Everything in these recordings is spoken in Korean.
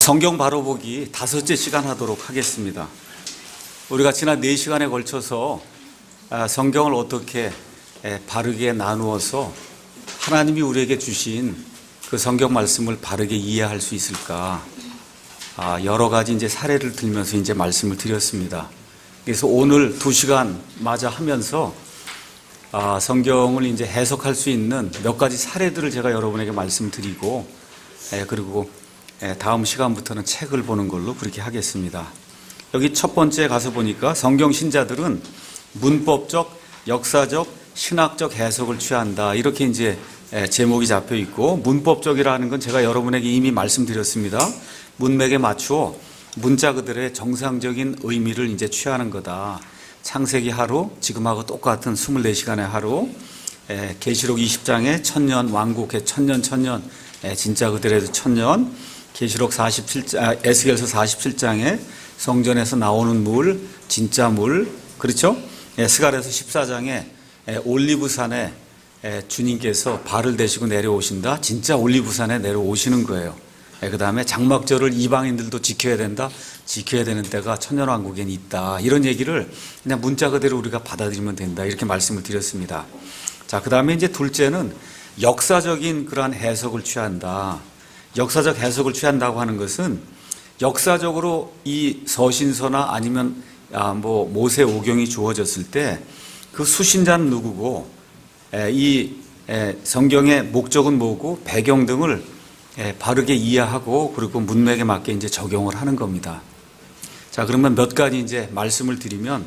성경 바로 보기 5째 시간 하도록 하겠습니다. 우리가 지난 4시간에 걸쳐서 성경을 어떻게 바르게 나누어서 하나님이 우리에게 주신 그 성경 말씀을 바르게 이해할 수 있을까, 여러 가지 이제 사례를 들면서 이제 말씀을 드렸습니다. 그래서 오늘 2시간 마저 하면서 성경을 이제 해석할 수 있는 몇 가지 사례들을 제가 여러분에게 말씀드리고, 그리고 다음 시간부터는 책을 보는 걸로 그렇게 하겠습니다. 여기 첫 번째 가서 보니까 성경 신자들은 문법적, 역사적, 신학적 해석을 취한다, 이렇게 이제 제목이 잡혀 있고, 문법적이라는 건 제가 여러분에게 이미 말씀드렸습니다. 문맥에 맞추어 문자 그들의 정상적인 의미를 이제 취하는 거다. 창세기 하루, 지금하고 똑같은 24시간의 하루, 계시록 20장에 천년 왕국의 천년 진짜 그들의 천년, 계시록 47장, 에스겔서 47장에 성전에서 나오는 물, 진짜 물, 그렇죠? 스가랴서 14장에 올리브산에 주님께서 발을 대시고 내려오신다. 진짜 올리브산에 내려오시는 거예요. 그 다음에 장막절을 이방인들도 지켜야 된다. 지켜야 되는 때가 천년왕국엔 있다. 이런 얘기를 그냥 문자 그대로 우리가 받아들이면 된다. 이렇게 말씀을 드렸습니다. 자, 그 다음에 이제 둘째는 역사적인 그러한 해석을 취한다. 역사적 해석을 취한다고 하는 것은 역사적으로 이 서신서나 아니면 모세 오경이 주어졌을 때 그 수신자는 누구고, 이 성경의 목적은 뭐고, 배경 등을 바르게 이해하고, 그리고 문맥에 맞게 이제 적용을 하는 겁니다. 자, 그러면 몇 가지 이제 말씀을 드리면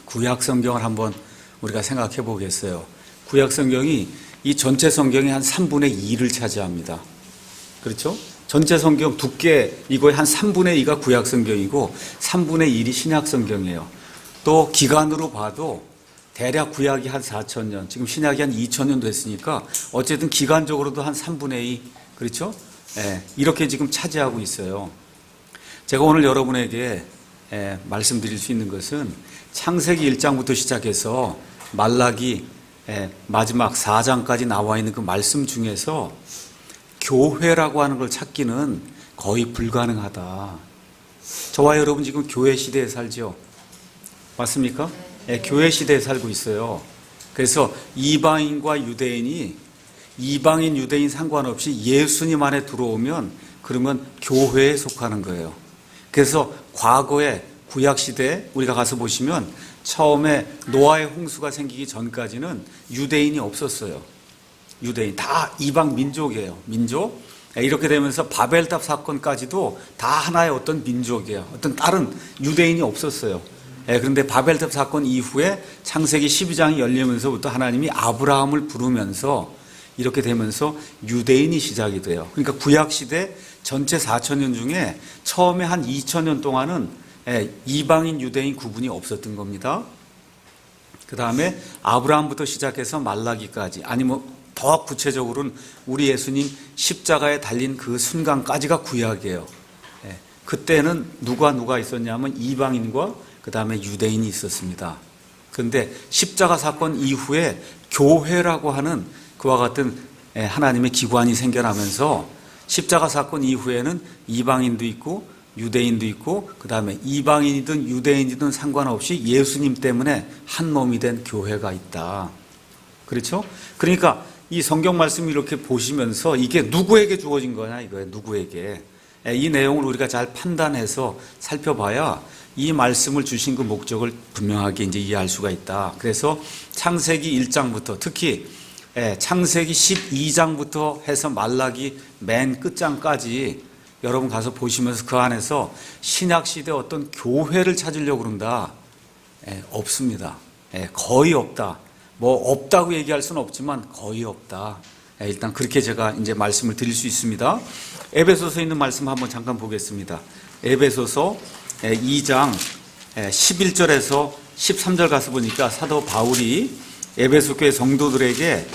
구약 성경을 한번 우리가 생각해 보겠어요. 구약 성경이 이 전체 성경의 한 3분의 2를 차지합니다. 그렇죠? 전체 성경 두께 이거의 한 3분의 2가 구약 성경이고 3분의 1이 신약 성경이에요. 또 기간으로 봐도 대략 구약이 한 4,000년, 지금 신약이 한 2,000년 됐으니까 어쨌든 기간적으로도 한 3분의 2, 그렇죠? 이렇게 지금 차지하고 있어요. 제가 오늘 여러분에게 말씀드릴 수 있는 것은 창세기 1장부터 시작해서 말라기 마지막 4장까지 나와 있는 그 말씀 중에서 교회라고 하는 걸 찾기는 거의 불가능하다. 저와 여러분 지금 교회 시대에 살죠? 맞습니까? 교회 시대에 살고 있어요. 그래서 이방인과 유대인이, 이방인 유대인 상관없이 예수님 안에 들어오면 그러면 교회에 속하는 거예요. 그래서 과거에 구약 시대에 우리가 가서 보시면 처음에 노아의 홍수가 생기기 전까지는 유대인이 없었어요. 유대인 다 이방 민족이에요. 민족. 이렇게 되면서 바벨탑 사건까지도 다 하나의 어떤 민족이에요. 어떤 다른 유대인이 없었어요. 그런데 바벨탑 사건 이후에 창세기 12장이 열리면서부터 하나님이 아브라함을 부르면서 이렇게 되면서 유대인이 시작이 돼요. 그러니까 구약 시대 전체 4,000년 중에 처음에 한 2,000년 동안은 이방인 유대인 구분이 없었던 겁니다. 그 다음에 아브라함부터 시작해서 말라기까지, 아니면 더 구체적으로는 우리 예수님 십자가에 달린 그 순간까지가 구약이에요. 그때는 누가 있었냐면 이방인과 그 다음에 유대인이 있었습니다. 그런데 십자가 사건 이후에 교회라고 하는 그와 같은 하나님의 기관이 생겨나면서 십자가 사건 이후에는 이방인도 있고 유대인도 있고, 그 다음에 이방인이든 유대인이든 상관없이 예수님 때문에 한 몸이 된 교회가 있다. 그렇죠? 그러니까 이 성경 말씀을 이렇게 보시면서 이게 누구에게 주어진 거냐 이거예요. 누구에게. 이 내용을 우리가 잘 판단해서 살펴봐야 이 말씀을 주신 그 목적을 분명하게 이제 이해할 수가 있다. 그래서 창세기 1장부터, 특히 창세기 12장부터 해서 말라기 맨 끝장까지 여러분 가서 보시면서 그 안에서 신약시대 어떤 교회를 찾으려고 그런다. 없습니다. 거의 없다. 뭐 없다고 얘기할 수는 없지만 거의 없다. 일단 그렇게 제가 이제 말씀을 드릴 수 있습니다. 에베소서에 있는 말씀 한번 잠깐 보겠습니다. 에베소서 2장 11절에서 13절 가서 보니까 사도 바울이 에베소 교회 성도들에게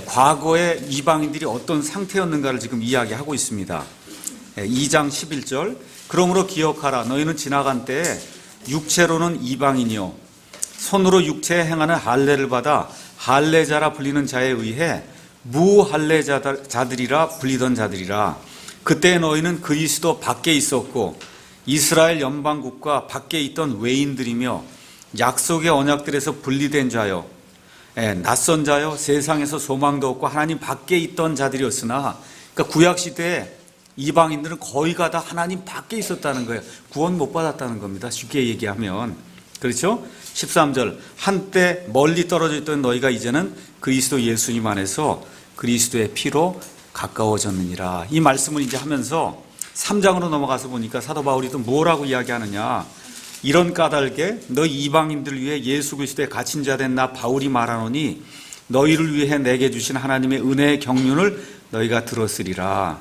과거의 이방인들이 어떤 상태였는가를 지금 이야기하고 있습니다. 2장 11절, 그러므로 기억하라. 너희는 지나간 때에 육체로는 이방인이요 손으로 육체에 행하는 할례를 받아 할례자라 불리는 자에 의해 무할례자들이라 불리던 자들이라. 그때 너희는 그리스도 밖에 있었고 이스라엘 연방국과 밖에 있던 외인들이며 약속의 언약들에서 분리된 자요, 낯선 자요, 세상에서 소망도 없고 하나님 밖에 있던 자들이었으나, 그러니까 구약시대에 이방인들은 거의가 다 하나님 밖에 있었다는 거예요. 구원 못 받았다는 겁니다. 쉽게 얘기하면. 그렇죠? 13절, 한때 멀리 떨어져 있던 너희가 이제는 그리스도 예수님 안에서 그리스도의 피로 가까워졌느니라. 이 말씀을 이제 하면서 3장으로 넘어가서 보니까 사도 바울이 또 뭐라고 이야기하느냐. 이런 까닭에 너희 이방인들 위해 예수 그리스도의 갇힌 자 된 나 바울이 말하노니 너희를 위해 내게 주신 하나님의 은혜의 경륜을 너희가 들었으리라.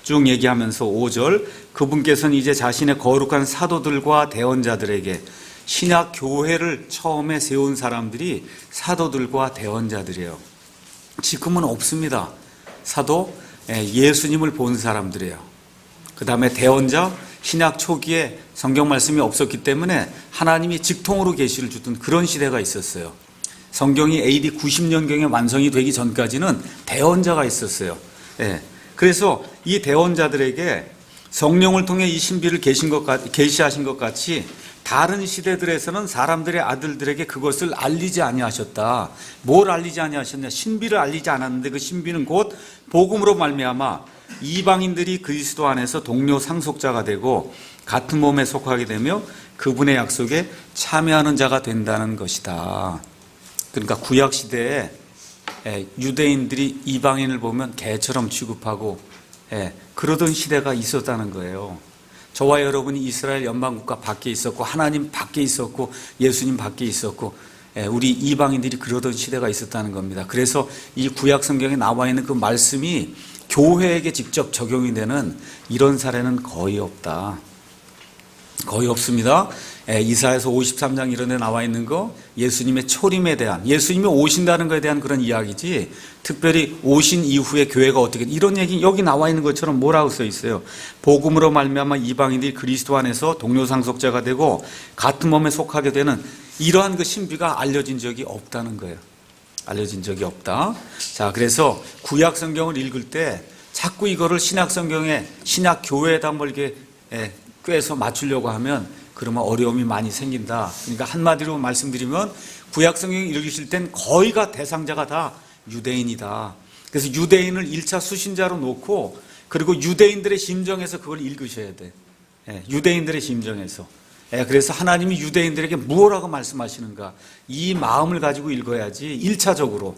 쭉 얘기하면서 5절, 그분께서는 이제 자신의 거룩한 사도들과 대언자들에게, 신약 교회를 처음에 세운 사람들이 사도들과 대언자들이에요. 지금은 없습니다. 사도, 예수님을 본 사람들이에요. 그 다음에 대언자, 신약 초기에 성경 말씀이 없었기 때문에 하나님이 직통으로 계시를 주던 그런 시대가 있었어요. 성경이 AD 90년경에 완성이 되기 전까지는 대언자가 있었어요. 그래서 이 대언자들에게 성령을 통해 이 신비를 계시하신 것 같이 다른 시대들에서는 사람들의 아들들에게 그것을 알리지 아니하셨다. 뭘 알리지 아니하셨냐? 신비를 알리지 않았는데 그 신비는 곧 복음으로 말미암아 이방인들이 그리스도 안에서 동료 상속자가 되고 같은 몸에 속하게 되며 그분의 약속에 참여하는 자가 된다는 것이다. 그러니까 구약 시대에 유대인들이 이방인을 보면 개처럼 취급하고 그러던 시대가 있었다는 거예요. 저와 여러분이 이스라엘 연방국가 밖에 있었고 하나님 밖에 있었고 예수님 밖에 있었고 우리 이방인들이 그러던 시대가 있었다는 겁니다. 그래서 이 구약 성경에 나와 있는 그 말씀이 교회에게 직접 적용이 되는 이런 사례는 거의 없다. 거의 없습니다. 이사야서 53장 이런 데 나와 있는 거 예수님의 초림에 대한, 예수님이 오신다는 것에 대한 그런 이야기지, 특별히 오신 이후에 교회가 어떻게, 이런 얘기 여기 나와 있는 것처럼 뭐라고 써 있어요. 복음으로 말미암아 이방인들이 그리스도 안에서 동료 상속자가 되고 같은 몸에 속하게 되는 이러한 그 신비가 알려진 적이 없다는 거예요. 알려진 적이 없다. 자, 그래서 구약 성경을 읽을 때 자꾸 이거를 신약 성경에, 신약 교회에다 뭐 이렇게 꿰서 맞추려고 하면 그러면 어려움이 많이 생긴다. 그러니까 한마디로 말씀드리면 구약 성경 읽으실 땐 거의가 대상자가 다 유대인이다. 그래서 유대인을 1차 수신자로 놓고 그리고 유대인들의 심정에서 그걸 읽으셔야 돼. 유대인들의 심정에서. 그래서 하나님이 유대인들에게 무엇라고 말씀하시는가, 이 마음을 가지고 읽어야지 1차적으로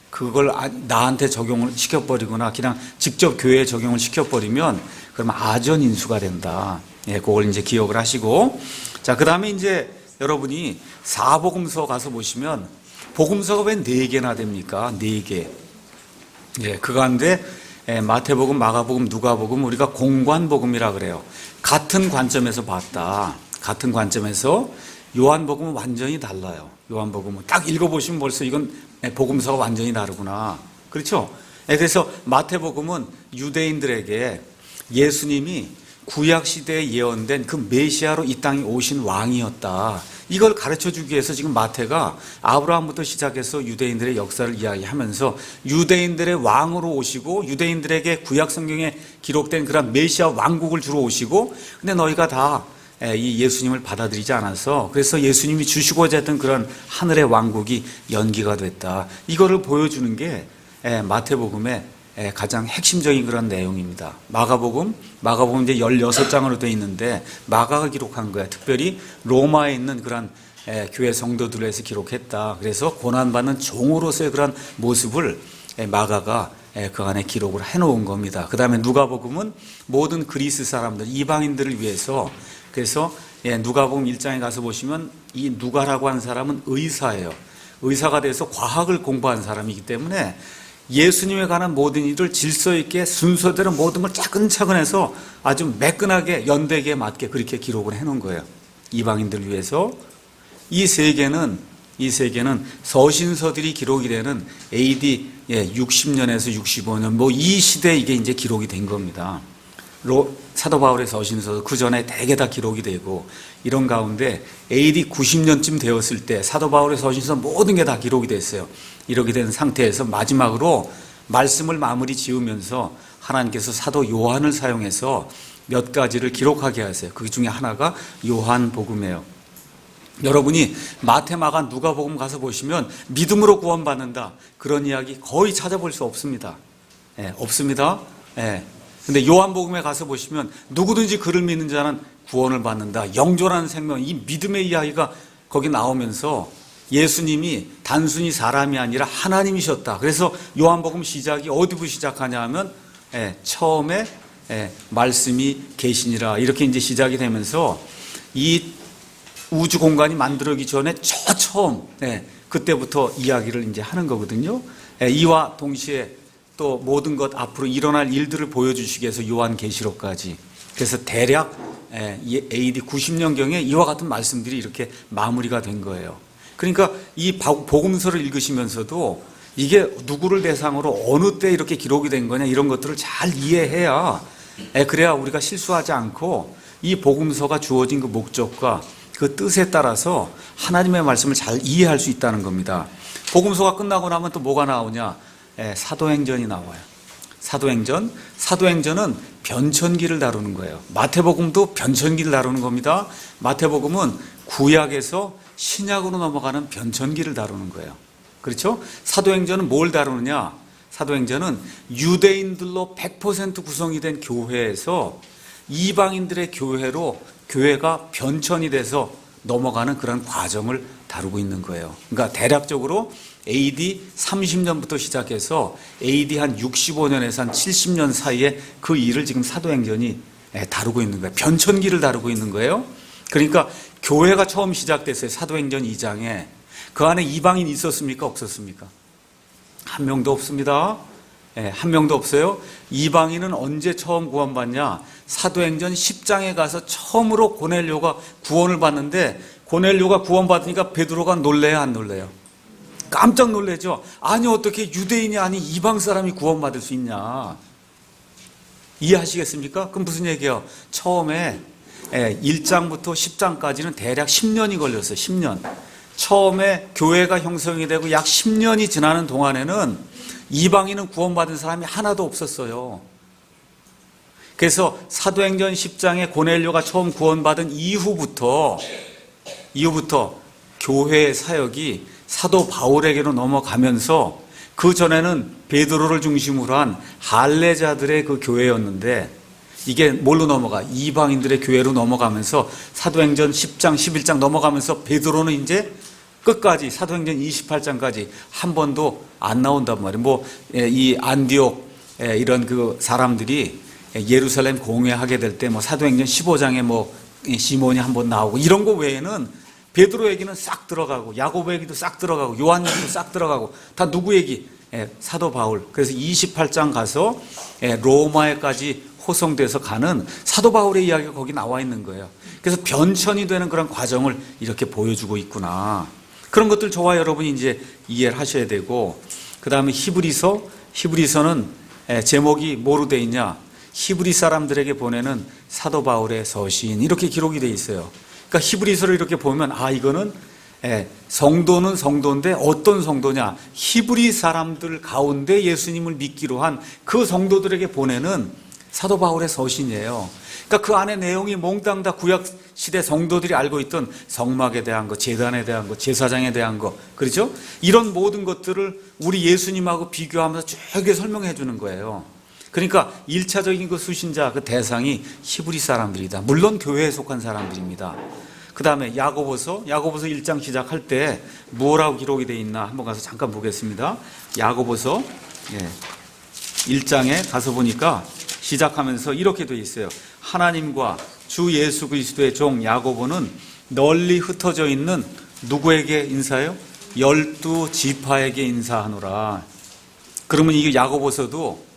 그걸 나한테 적용을 시켜버리거나 그냥 직접 교회에 적용을 시켜버리면 그러면 아전인수가 된다. 그걸 이제 기억을 하시고, 자, 그 다음에 이제 여러분이 사복음서 가서 보시면 복음서가 왜 4개나 됩니까? 4개. 그 가운데 마태복음, 마가복음, 누가복음 우리가 공관복음이라 그래요. 같은 관점에서 봤다. 같은 관점에서. 요한복음은 완전히 달라요. 요한복음은 딱 읽어보시면 벌써 이건 복음서가 완전히 다르구나. 그렇죠? 그래서 마태복음은 유대인들에게 예수님이 구약시대에 예언된 그 메시아로 이 땅에 오신 왕이었다. 이걸 가르쳐주기 위해서 지금 마태가 아브라함부터 시작해서 유대인들의 역사를 이야기하면서 유대인들의 왕으로 오시고 유대인들에게 구약 성경에 기록된 그런 메시아 왕국을 주러 오시고, 근데 너희가 다 이 예수님을 받아들이지 않아서 그래서 예수님이 주시고자 했던 그런 하늘의 왕국이 연기가 됐다. 이거를 보여주는 게 마태복음의 가장 핵심적인 그런 내용입니다. 마가복음 이제 16장으로 되어 있는데 마가가 기록한 거야. 특별히 로마에 있는 그런 교회 성도들을 해서 기록했다. 그래서 고난받는 종으로서의 그런 모습을 마가가 그 안에 기록을 해놓은 겁니다. 그 다음에 누가복음은 모든 그리스 사람들, 이방인들을 위해서, 그래서 누가복음 1장에 가서 보시면 이 누가라고 하는 사람은 의사예요. 의사가 돼서 과학을 공부한 사람이기 때문에 예수님에 관한 모든 일을 질서 있게 순서대로 모든 걸 차근차근 해서 아주 매끈하게 연대기에 맞게 그렇게 기록을 해놓은 거예요. 이방인들을 위해서. 이 세 개는 서신서들이 기록이 되는 AD 60년에서 65년 뭐 이 시대에 이게 이제 기록이 된 겁니다. 사도 바울의 서신서 그 전에 대개 다 기록이 되고, 이런 가운데 AD 90년쯤 되었을 때 사도 바울의 서신서 모든 게 다 기록이 됐어요. 이렇게 된 상태에서 마지막으로 말씀을 마무리 지으면서 하나님께서 사도 요한을 사용해서 몇 가지를 기록하게 하세요. 그 중에 하나가 요한복음이에요. 여러분이 마태, 마가, 누가복음 가서 보시면 믿음으로 구원받는다, 그런 이야기 거의 찾아볼 수 없습니다. 없습니다. 근데 요한복음에 가서 보시면 누구든지 그를 믿는 자는 구원을 받는다, 영존하는 생명, 이 믿음의 이야기가 거기 나오면서 예수님이 단순히 사람이 아니라 하나님이셨다. 그래서 요한복음 시작이 어디부터 시작하냐 하면 처음에 말씀이 계시니라, 이렇게 이제 시작이 되면서 이 우주 공간이 만들어지기 전에 저 처음 그때부터 이야기를 이제 하는 거거든요. 이와 동시에 또 모든 것 앞으로 일어날 일들을 보여주시기 위해서 요한계시록까지, 그래서 대략 AD 90년경에 이와 같은 말씀들이 이렇게 마무리가 된 거예요. 그러니까 이 복음서를 읽으시면서도 이게 누구를 대상으로 어느 때 이렇게 기록이 된 거냐, 이런 것들을 잘 이해해야 그래야 우리가 실수하지 않고 이 복음서가 주어진 그 목적과 그 뜻에 따라서 하나님의 말씀을 잘 이해할 수 있다는 겁니다. 복음서가 끝나고 나면 또 뭐가 나오냐? 사도행전이 나와요. 사도행전은 변천기를 다루는 거예요. 마태복음도 변천기를 다루는 겁니다. 마태복음은 구약에서 신약으로 넘어가는 변천기를 다루는 거예요. 그렇죠? 사도행전은 뭘 다루느냐? 사도행전은 유대인들로 100% 구성이 된 교회에서 이방인들의 교회로 교회가 변천이 돼서 넘어가는 그런 과정을 다루고 있는 거예요. 그러니까 대략적으로 AD 30년부터 시작해서 AD 한 65년에서 한 70년 사이에 그 일을 지금 사도행전이 다루고 있는 거예요. 변천기를 다루고 있는 거예요. 그러니까 교회가 처음 시작됐어요. 사도행전 2장에. 그 안에 이방인이 있었습니까? 없었습니까? 한 명도 없습니다. 한 명도 없어요. 이방인은 언제 처음 구원받냐? 사도행전 10장에 가서 처음으로 고넬료가 구원을 받는데, 고넬료가 구원받으니까 베드로가 놀래요, 안 놀래요? 깜짝 놀래죠. 아니 어떻게 유대인이 아닌 이방 사람이 구원받을 수 있냐? 이해하시겠습니까? 그럼 무슨 얘기예요? 처음에 1장부터 10장까지는 대략 10년이 걸렸어요. 10년. 처음에 교회가 형성이 되고 약 10년이 지나는 동안에는 이방인은 구원받은 사람이 하나도 없었어요. 그래서 사도행전 10장에 고넬료가 처음 구원받은 이후부터 교회의 사역이 사도 바울에게로 넘어가면서, 그 전에는 베드로를 중심으로 한 할례자들의 그 교회였는데 이게 뭘로 넘어가? 이방인들의 교회로 넘어가면서 사도행전 10장, 11장 넘어가면서 베드로는 이제 끝까지 사도행전 28장까지 한 번도 안 나온단 말이에요. 이 안디옥 이런 그 사람들이 예루살렘 공회하게 될 때 사도행전 15장에 시몬이 한 번 나오고 이런 거 외에는 베드로 얘기는 싹 들어가고, 야고보 얘기도 싹 들어가고, 요한 얘기도 싹 들어가고, 다 누구 얘기? 사도 바울. 그래서 28장 가서 로마에까지 호송돼서 가는 사도 바울의 이야기가 거기 나와 있는 거예요. 그래서 변천이 되는 그런 과정을 이렇게 보여주고 있구나. 그런 것들 저와 여러분이 이제 이해를 하셔야 되고, 그 다음에 히브리서는 제목이 뭐로 돼 있냐? 히브리 사람들에게 보내는 사도 바울의 서신, 이렇게 기록이 돼 있어요. 그러니까 히브리서를 이렇게 보면 이거는 성도는 성도인데 어떤 성도냐? 히브리 사람들 가운데 예수님을 믿기로 한 그 성도들에게 보내는 사도 바울의 서신이에요. 그러니까 그 안에 내용이 몽땅 다 구약 시대 성도들이 알고 있던 성막에 대한 거, 제단에 대한 거, 제사장에 대한 거, 그렇죠? 이런 모든 것들을 우리 예수님하고 비교하면서 쭉 설명해 주는 거예요. 그러니까 1차적인 그 수신자, 그 대상이 히브리 사람들이다. 물론 교회에 속한 사람들입니다. 그 다음에 야고보서 1장 시작할 때 뭐라고 기록이 되어 있나 한번 가서 잠깐 보겠습니다. 야고보서 1장에 가서 보니까 시작하면서 이렇게 되어 있어요. 하나님과 주 예수 그리스도의 종 야고보는 널리 흩어져 있는 누구에게 인사해요? 12지파에게 인사하노라. 그러면 이게 야고보서도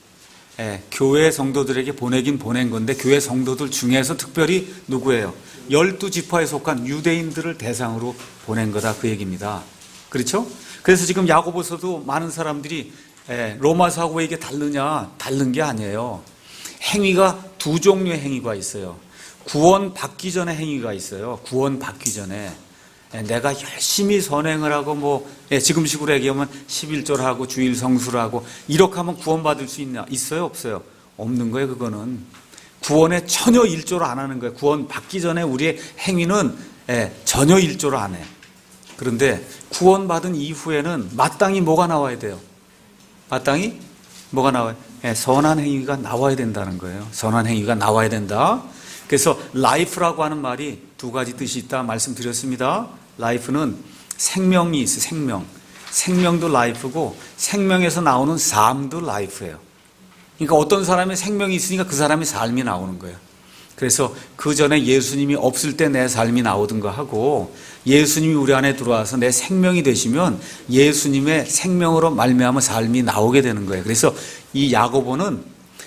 교회 성도들에게 보내긴 보낸 건데, 교회 성도들 중에서 특별히 누구예요? 12지파에 속한 유대인들을 대상으로 보낸 거다, 그 얘기입니다. 그렇죠? 그래서 지금 야고보서도 많은 사람들이 로마서하고 왜 이게 다르냐? 다른 게 아니에요. 행위가 두 종류의 행위가 있어요. 구원 받기 전에 행위가 있어요. 구원 받기 전에. 내가 열심히 선행을 하고 지금식으로 얘기하면 11조를 하고 주일 성수를 하고 이렇게 하면 구원받을 수 있어요? 없어요? 없는 거예요. 그거는 구원에 전혀 일조를 안 하는 거예요. 구원 받기 전에 우리의 행위는 전혀 일조를 안 해요. 그런데 구원받은 이후에는 마땅히 뭐가 나와야 돼요? 마땅히 뭐가 나와요? 선한 행위가 나와야 된다는 거예요. 선한 행위가 나와야 된다. 그래서 life라고 하는 말이 두 가지 뜻이 있다 말씀드렸습니다. life는 생명이 있어요. 생명. 생명도 life고 생명에서 나오는 삶도 life예요. 그러니까 어떤 사람의 생명이 있으니까 그 사람의 삶이 나오는 거예요. 그래서 그 전에 예수님이 없을 때 내 삶이 나오든가 하고 예수님이 우리 안에 들어와서 내 생명이 되시면 예수님의 생명으로 말미암아 삶이 나오게 되는 거예요. 그래서 이 야고보는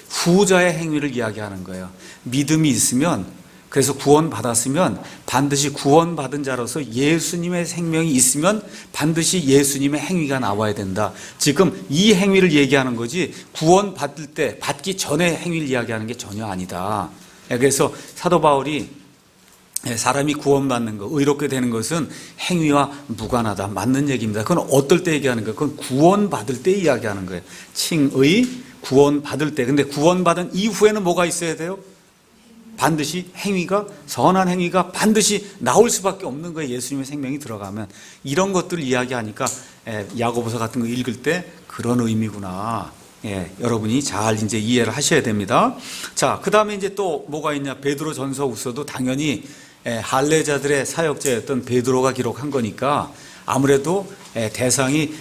후자의 행위를 이야기하는 거예요. 믿음이 있으면, 그래서 구원받았으면 반드시 구원받은 자로서 예수님의 생명이 있으면 반드시 예수님의 행위가 나와야 된다. 지금 이 행위를 얘기하는 거지 구원받을 때, 받기 전에 행위를 이야기하는 게 전혀 아니다. 그래서 사도 바울이 사람이 구원받는 것, 의롭게 되는 것은 행위와 무관하다. 맞는 얘기입니다. 그건 어떨 때 얘기하는 거예요? 그건 구원받을 때 이야기하는 거예요. 칭의, 구원받을 때. 근데 구원받은 이후에는 뭐가 있어야 돼요? 반드시 행위가, 선한 행위가 반드시 나올 수밖에 없는 거예요. 예수님의 생명이 들어가면. 이런 것들을 이야기하니까 야고보서 같은 거 읽을 때 그런 의미구나. 여러분이 잘 이제 이해를 하셔야 됩니다. 자, 그 다음에 이제 또 뭐가 있냐? 베드로 전서 우서도 당연히 할례자들의 사역자였던 베드로가 기록한 거니까 아무래도 대상이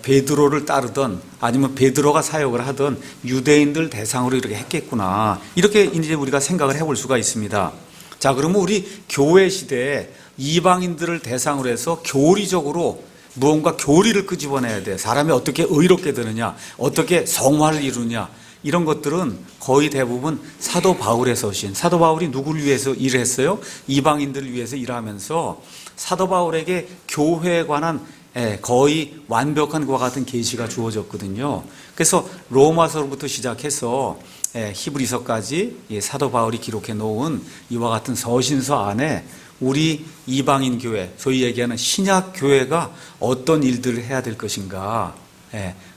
베드로를 따르던 아니면 베드로가 사역을 하던 유대인들 대상으로 이렇게 했겠구나. 이렇게 이제 우리가 생각을 해볼 수가 있습니다. 자, 그러면 우리 교회 시대에 이방인들을 대상으로 해서 교리적으로 무언가 교리를 끄집어내야 돼. 사람이 어떻게 의롭게 되느냐, 어떻게 성화를 이루느냐, 이런 것들은 거의 대부분 사도 바울의 서신. 사도 바울이 누구를 위해서 일했어요? 이방인들을 위해서 일하면서 사도 바울에게 교회에 관한 거의 완벽한 것과 같은 계시가 주어졌거든요. 그래서 로마서로부터 시작해서 히브리서까지 사도 바울이 기록해 놓은 이와 같은 서신서 안에 우리 이방인 교회, 소위 얘기하는 신약 교회가 어떤 일들을 해야 될 것인가,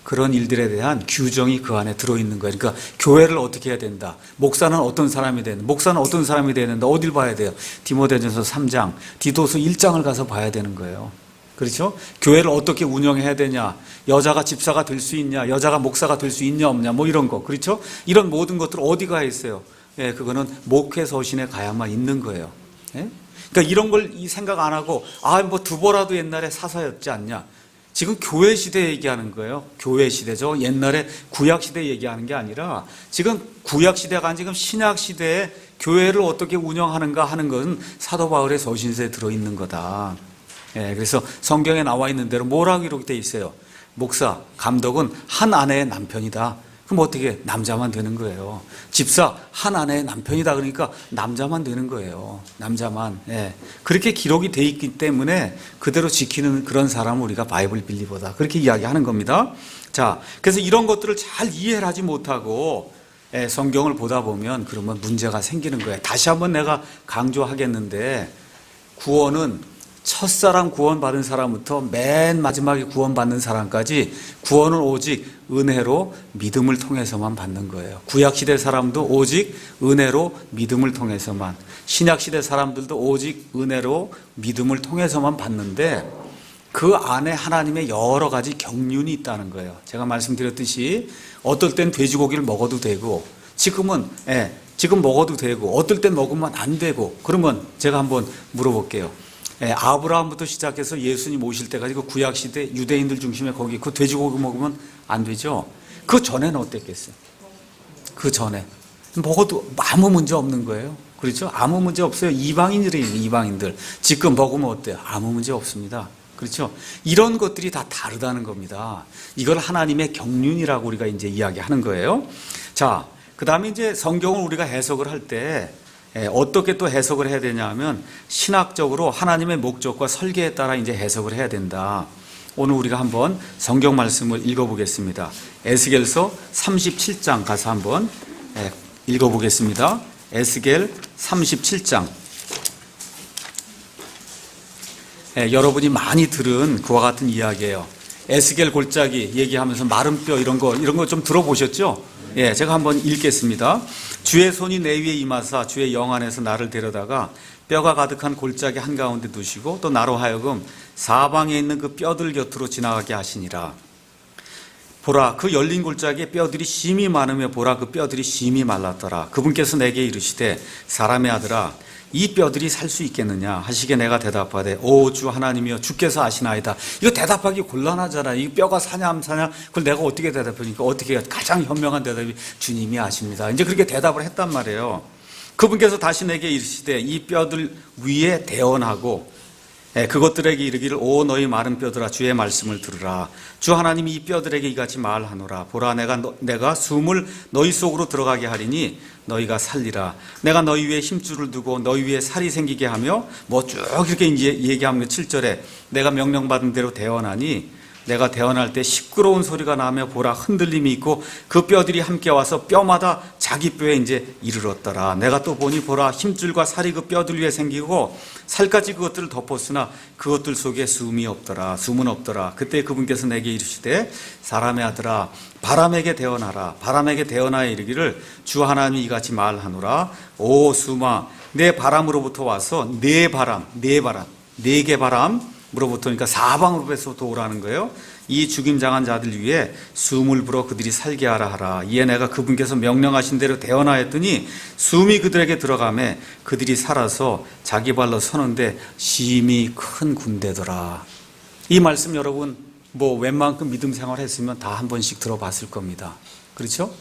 그런 일들에 대한 규정이 그 안에 들어있는 거예요. 그러니까 교회를 어떻게 해야 된다, 목사는 어떤 사람이 되는, 목사는 어떤 사람이 돼야 된다, 어딜 봐야 돼요? 디모데전서 3장, 디도서 1장을 가서 봐야 되는 거예요. 그렇죠? 교회를 어떻게 운영해야 되냐, 여자가 집사가 될 수 있냐, 여자가 목사가 될 수 있냐 없냐, 뭐 이런 거, 그렇죠? 이런 모든 것들 어디 가 있어요? 그거는 목회 서신에 가야만 있는 거예요. 그러니까 이런 걸 생각 안 하고 뭐 두보라도 옛날에 사사였지 않냐. 지금 교회 시대 얘기하는 거예요. 교회 시대죠. 옛날에 구약 시대 얘기하는 게 아니라 지금 구약 시대가 아니라 지금 신약 시대에 교회를 어떻게 운영하는가 하는 것은 사도 바울의 서신서에 들어있는 거다. 그래서 성경에 나와 있는 대로 뭐라고 기록되어 있어요? 목사, 감독은 한 아내의 남편이다. 그럼 어떻게? 남자만 되는 거예요. 집사, 한 아내의 남편이다. 그러니까 남자만 되는 거예요. 남자만. 그렇게 기록이 돼 있기 때문에 그대로 지키는 그런 사람을 우리가 바이블 빌리버다. 그렇게 이야기하는 겁니다. 자, 그래서 이런 것들을 잘 이해를 하지 못하고 성경을 보다 보면 그러면 문제가 생기는 거예요. 다시 한번 내가 강조하겠는데, 구원은 첫사람 구원받은 사람부터 맨 마지막에 구원받는 사람까지 구원은 오직 은혜로 믿음을 통해서만 받는 거예요. 구약시대 사람도 오직 은혜로 믿음을 통해서만, 신약시대 사람들도 오직 은혜로 믿음을 통해서만 받는데 그 안에 하나님의 여러 가지 경륜이 있다는 거예요. 제가 말씀드렸듯이 어떨 땐 돼지고기를 먹어도 되고 지금 먹어도 되고 어떨 땐 먹으면 안 되고. 그러면 제가 한번 물어볼게요. 아브라함부터 시작해서 예수님 오실 때까지 그 구약시대 유대인들 중심에 거기 그 돼지고기 먹으면 안 되죠. 그 전에는 어땠겠어요? 그 전에 먹어도 아무 문제 없는 거예요. 그렇죠? 아무 문제 없어요. 이방인들 지금 먹으면 어때요? 아무 문제 없습니다. 그렇죠? 이런 것들이 다 다르다는 겁니다. 이걸 하나님의 경륜이라고 우리가 이제 이야기하는 거예요. 자, 그 다음에 이제 성경을 우리가 해석을 할 때 어떻게 또 해석을 해야 되냐 하면 신학적으로 하나님의 목적과 설계에 따라 이제 해석을 해야 된다. 오늘 우리가 한번 성경 말씀을 읽어보겠습니다. 에스겔서 37장 가서 한번 읽어보겠습니다. 에스겔 37장. 여러분이 많이 들은 그와 같은 이야기예요. 에스겔 골짜기 얘기하면서 마른 뼈 이런 거 좀 들어보셨죠? 예, 제가 한번 읽겠습니다. 주의 손이 내 위에 임하사 주의 영 안에서 나를 데려다가 뼈가 가득한 골짜기 한가운데 두시고 또 나로 하여금 사방에 있는 그 뼈들 곁으로 지나가게 하시니라. 보라, 그 열린 골짜기에 뼈들이 심히 많으며 보라, 그 뼈들이 심히 말랐더라. 그분께서 내게 이르시되 사람의 아들아, 이 뼈들이 살 수 있겠느냐 하시게 내가 대답하되 오 주 하나님이여 주께서 아시나이다. 이거 대답하기 곤란하잖아. 이 뼈가 사냐 안 사냐 그걸 내가 어떻게 대답하니까 어떻게 가장 현명한 대답이 주님이 아십니다. 이제 그렇게 대답을 했단 말이에요. 그분께서 다시 내게 이르시되 이 뼈들 위에 대언하고 그것들에게 이르기를 오 너희 마른 뼈들아 주의 말씀을 들으라. 주 하나님이 이 뼈들에게 이같이 말하노라. 보라 내가 숨을 너희 속으로 들어가게 하리니 너희가 살리라. 내가 너희 위에 힘줄을 두고 너희 위에 살이 생기게 하며 뭐 쭉 이렇게 이제 얘기하면 7절에 내가 명령받은 대로 대언하니 내가 대언할 때 시끄러운 소리가 나며 보라 흔들림이 있고 그 뼈들이 함께 와서 뼈마다 자기 뼈에 이제 이르렀더라. 내가 또 보니 보라 힘줄과 살이 그 뼈들 위에 생기고 살까지 그것들을 덮었으나 그것들 속에 숨이 없더라. 숨은 없더라. 그때 그분께서 내게 이르시되 사람의 아들아 바람에게 대언하라. 바람에게 대언하여 이르기를 주 하나님이 이같이 말하노라. 오 숨아 내 바람으로부터 와서 네 개 바람 으로부터 그러니까 사방으로부터 오라는 거예요. 이 죽임당한 자들 위에 숨을 불어 그들이 살게 하라. 이에 내가 그분께서 명령하신 대로 대언하였더니 숨이 그들에게 들어가매 그들이 살아서 자기 발로 서는데 심히 큰 군대더라. 이 말씀 여러분 뭐 웬만큼 믿음 생활했으면 다 한 번씩 들어봤을 겁니다. 그렇죠?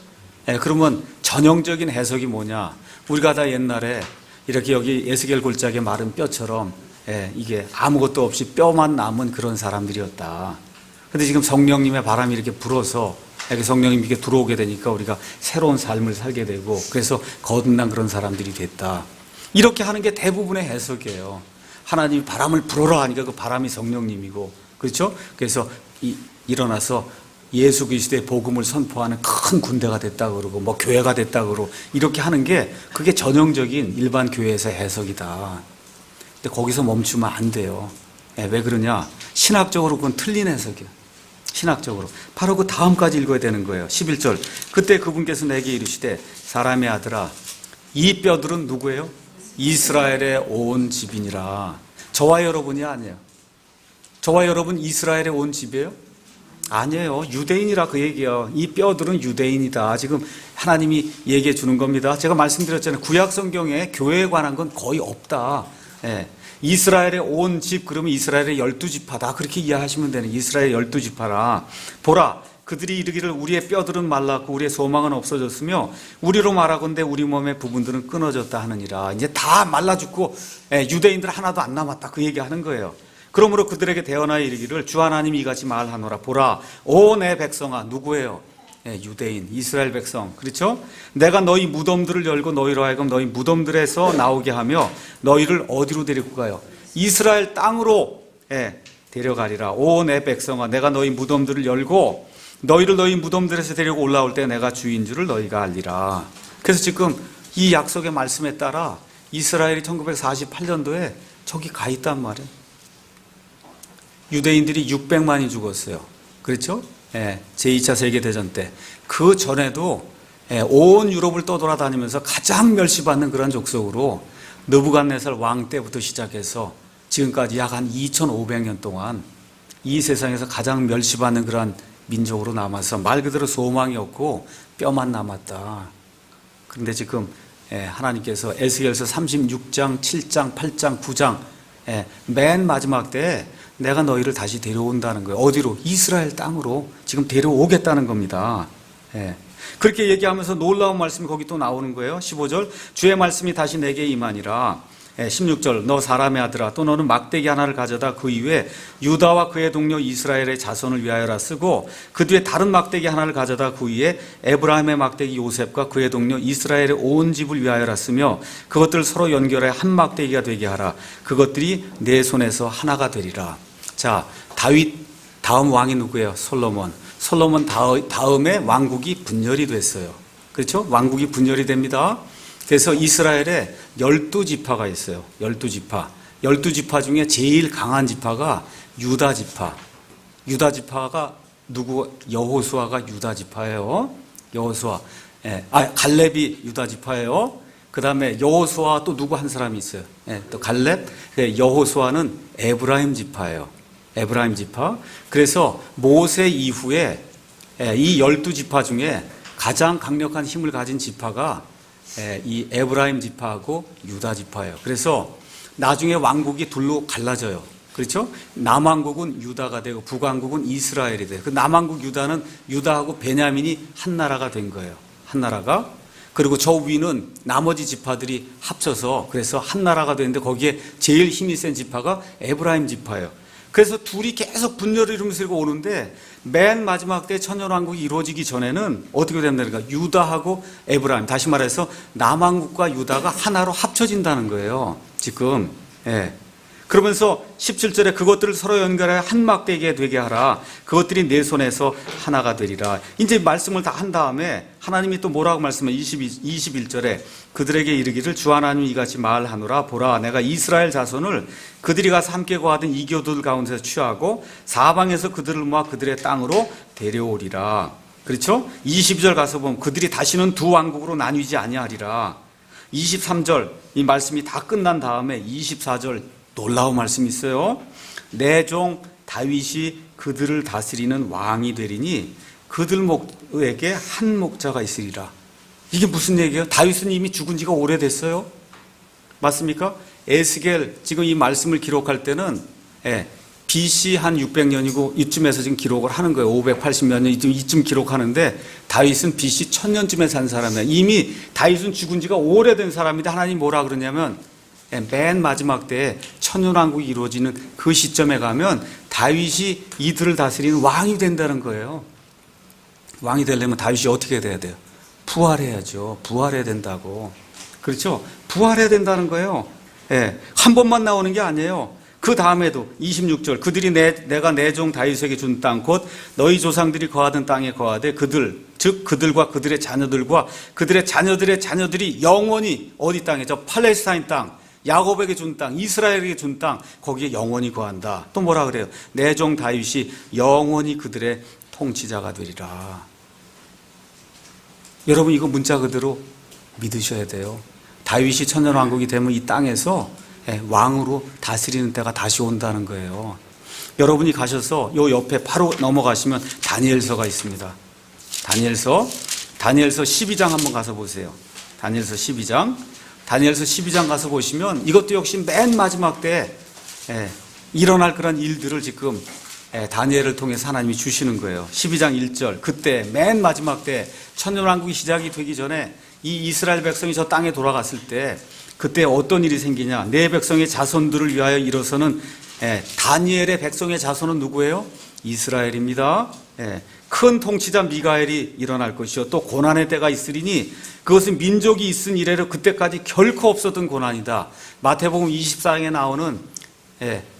그러면 전형적인 해석이 뭐냐? 우리가 다 옛날에 이렇게 여기 에스겔 골짜기 마른 뼈처럼 이게 아무것도 없이 뼈만 남은 그런 사람들이었다. 근데 지금 성령님의 바람이 이렇게 불어서 이렇게 성령님이 이렇게 들어오게 되니까 우리가 새로운 삶을 살게 되고 그래서 거듭난 그런 사람들이 됐다. 이렇게 하는 게 대부분의 해석이에요. 하나님이 바람을 불어라 하니까 그 바람이 성령님이고 그렇죠? 그래서 일어나서 예수 그리스도의 복음을 선포하는 큰 군대가 됐다 그러고 뭐 교회가 됐다 그러고 이렇게 하는 게 그게 전형적인 일반 교회에서의 해석이다. 근데 거기서 멈추면 안 돼요. 왜 그러냐? 신학적으로 그건 틀린 해석이에요. 신학적으로. 바로 그 다음까지 읽어야 되는 거예요. 11절. 그때 그분께서 내게 이르시되 사람의 아들아 이 뼈들은 누구예요? 이스라엘의 온 집이니라. 저와 여러분이 아니에요. 저와 여러분 이스라엘의 온 집이에요? 아니에요. 유대인이라 그 얘기예요. 이 뼈들은 유대인이다. 지금 하나님이 얘기해 주는 겁니다. 제가 말씀드렸잖아요. 구약 성경에 교회에 관한 건 거의 없다. 이스라엘의 온 집 그러면 이스라엘의 12지파다 그렇게 이해하시면 되는 이스라엘의 12지파라. 보라 그들이 이르기를 우리의 뼈들은 말랐고 우리의 소망은 없어졌으며 우리로 말하건대 우리 몸의 부분들은 끊어졌다 하느니라. 이제 다 말라 죽고 유대인들 하나도 안 남았다 그 얘기하는 거예요. 그러므로 그들에게 대언하여 이르기를 주 하나님이 이같이 말하노라. 보라 오 내 백성아 누구예요? 유대인, 이스라엘 백성, 그렇죠? 내가 너희 무덤들을 열고 너희로 하여금 너희 무덤들에서 나오게 하며 너희를 어디로 데리고 가요? 이스라엘 땅으로 데려가리라. 오 내 백성아 내가 너희 무덤들을 열고 너희를 너희 무덤들에서 데리고 올라올 때 내가 주인 줄을 너희가 알리라. 그래서 지금 이 약속의 말씀에 따라 이스라엘이 1948년도에 저기 가 있단 말이에요. 유대인들이 600만이 죽었어요. 그렇죠? 제2차 세계대전 때. 그 전에도 온 유럽을 떠돌아다니면서 가장 멸시받는 그런 족속으로 느부갓네살 왕 때부터 시작해서 지금까지 약 한 2500년 동안 이 세상에서 가장 멸시받는 그런 민족으로 남아서 말 그대로 소망이 없고 뼈만 남았다. 그런데 지금 하나님께서 에스겔서 36장, 7장, 8장, 9장 맨 마지막 때에 내가 너희를 다시 데려온다는 거예요. 어디로? 이스라엘 땅으로 지금 데려오겠다는 겁니다. 그렇게 얘기하면서 놀라운 말씀이 거기 또 나오는 거예요. 15절 주의 말씀이 다시 내게 임하니라. 16절 너 사람의 아들아 또 너는 막대기 하나를 가져다 그 이후에 유다와 그의 동료 이스라엘의 자손을 위하여라 쓰고 그 뒤에 다른 막대기 하나를 가져다 그 위에 에브라임의 막대기 요셉과 그의 동료 이스라엘의 온 집을 위하여라 쓰며 그것들을 서로 연결해 한 막대기가 되게 하라. 그것들이 내 손에서 하나가 되리라. 자, 다윗 다음 왕이 누구예요? 솔로몬. 솔로몬 다음에 왕국이 분열이 됐어요. 그렇죠? 왕국이 분열이 됩니다. 그래서 이스라엘에 12지파가 있어요. 12지파. 12지파 중에 제일 강한 지파가 유다 지파. 유다 지파가 누구? 여호수아가 유다 지파예요. 여호수아. 갈렙이 유다 지파예요. 그 다음에 여호수아 또 누구 한 사람이 있어요. 또 갈렙. 여호수아는 에브라임 지파예요. 에브라임 지파. 그래서 모세 이후에 이 12지파 중에 가장 강력한 힘을 가진 지파가 이 에브라임 지파하고 유다 지파예요. 그래서 나중에 왕국이 둘로 갈라져요. 그렇죠? 남왕국은 유다가 되고 북왕국은 이스라엘이 돼요. 그 남왕국 유다는 유다하고 베냐민이 한 나라가 된 거예요. 한 나라가. 그리고 저 위는 나머지 지파들이 합쳐서 그래서 한 나라가 되는데 거기에 제일 힘이 센 지파가 에브라임 지파예요. 그래서 둘이 계속 분열을 이루면서 오는데 맨 마지막 때 천년왕국이 이루어지기 전에는 어떻게 된다니까? 유다하고 에브라임, 다시 말해서 남왕국과 유다가 하나로 합쳐진다는 거예요. 지금. 그러면서 17절에 그것들을 서로 연결하여 한 막대기에 되게 하라. 그것들이 내 손에서 하나가 되리라. 이제 말씀을 다 한 다음에 하나님이 또 뭐라고 말씀해? 21절에 그들에게 이르기를 주 하나님이 이같이 말하노라. 보라, 내가 이스라엘 자손을 그들이 가서 함께 거하던 이교들 가운데서 취하고 사방에서 그들을 모아 그들의 땅으로 데려오리라. 그렇죠? 22절 가서 보면 그들이 다시는 두 왕국으로 나뉘지 아니하리라. 23절 이 말씀이 다 끝난 다음에 24절 놀라운 말씀이 있어요. 내 종 다윗이 그들을 다스리는 왕이 되리니 그들에게 한 목자가 있으리라. 이게 무슨 얘기예요? 다윗은 이미 죽은 지가 오래됐어요. 맞습니까? 에스겔 지금 이 말씀을 기록할 때는 BC 한 600년이고 이쯤에서 지금 기록을 하는 거예요. 580몇 년 이쯤 기록하는데 다윗은 BC 1000년쯤에 산 사람이에요. 이미 다윗은 죽은 지가 오래된 사람인데 하나님 뭐라 그러냐면 맨 마지막 때에 천년왕국이 이루어지는 그 시점에 가면 다윗이 이들을 다스리는 왕이 된다는 거예요. 왕이 되려면 다윗이 어떻게 돼야 돼요? 부활해야죠. 부활해야 된다고. 그렇죠? 부활해야 된다는 거예요. 한 번만 나오는 게 아니에요. 그 다음에도 26절 그들이 내가 내 종 다윗에게 준 땅 곧 너희 조상들이 거하던 땅에 거하되 그들 즉 그들과 그들의 자녀들과 그들의 자녀들의 자녀들이 영원히 어디 땅에 저 팔레스타인 땅 야곱에게 준 땅, 이스라엘에게 준 땅, 거기에 영원히 거한다. 또 뭐라 그래요? 내 종 다윗이 영원히 그들의 통치자가 되리라. 여러분 이거 문자 그대로 믿으셔야 돼요. 다윗이 천년왕국이 되면 이 땅에서 왕으로 다스리는 때가 다시 온다는 거예요. 여러분이 가셔서 요 옆에 바로 넘어가시면 다니엘서가 있습니다. 다니엘서 12장 한번 가서 보세요. 다니엘서 12장 가서 보시면 이것도 역시 맨 마지막 때 일어날 그런 일들을 지금 다니엘을 통해서 하나님이 주시는 거예요. 12장 1절 그때 맨 마지막 때 천년왕국이 시작이 되기 전에 이 이스라엘 백성이 저 땅에 돌아갔을 때 그때 어떤 일이 생기냐? 내 백성의 자손들을 위하여 일어서는 다니엘의 백성의 자손은 누구예요? 이스라엘입니다. 큰 통치자 미가엘이 일어날 것이요 또 고난의 때가 있으리니 그것은 민족이 있은 이래로 그때까지 결코 없었던 고난이다. 마태복음 24장에 나오는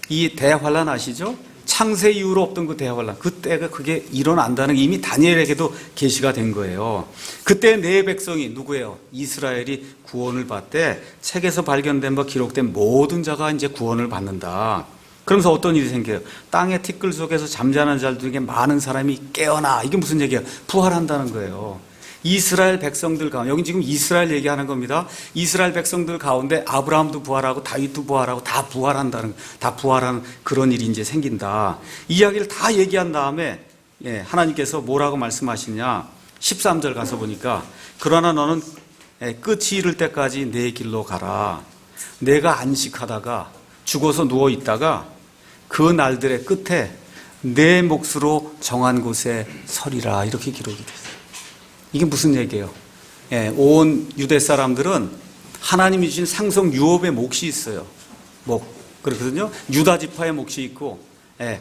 이 대환란 아시죠? 창세 이후로 없던 그 대환란, 그때가 그게 일어난다는 게 이미 다니엘에게도 계시가 된 거예요. 그때 내 백성이 누구예요? 이스라엘이 구원을 받되 책에서 발견된 바 기록된 모든 자가 이제 구원을 받는다. 그러면서 어떤 일이 생겨요? 땅의 티끌 속에서 잠자는 자들 중에 많은 사람이 깨어나. 이게 무슨 얘기예요? 부활한다는 거예요. 이스라엘 백성들 가운데, 여기 지금 이스라엘 얘기하는 겁니다. 이스라엘 백성들 가운데 아브라함도 부활하고 다윗도 부활하고 다 부활하는 그런 일이 이제 생긴다. 이야기를 다 얘기한 다음에 하나님께서 뭐라고 말씀하시냐? 13절 가서 보니까 그러나 너는 끝이 이를 때까지 내 길로 가라. 내가 안식하다가 죽어서 누워 있다가 그 날들의 끝에 내 몫으로 정한 곳에 서리라. 이렇게 기록이 됐어요. 이게 무슨 얘기예요? 온 유대 사람들은 하나님이 주신 상속 유업의 몫이 있어요. 그렇거든요. 유다 지파의 몫이 있고,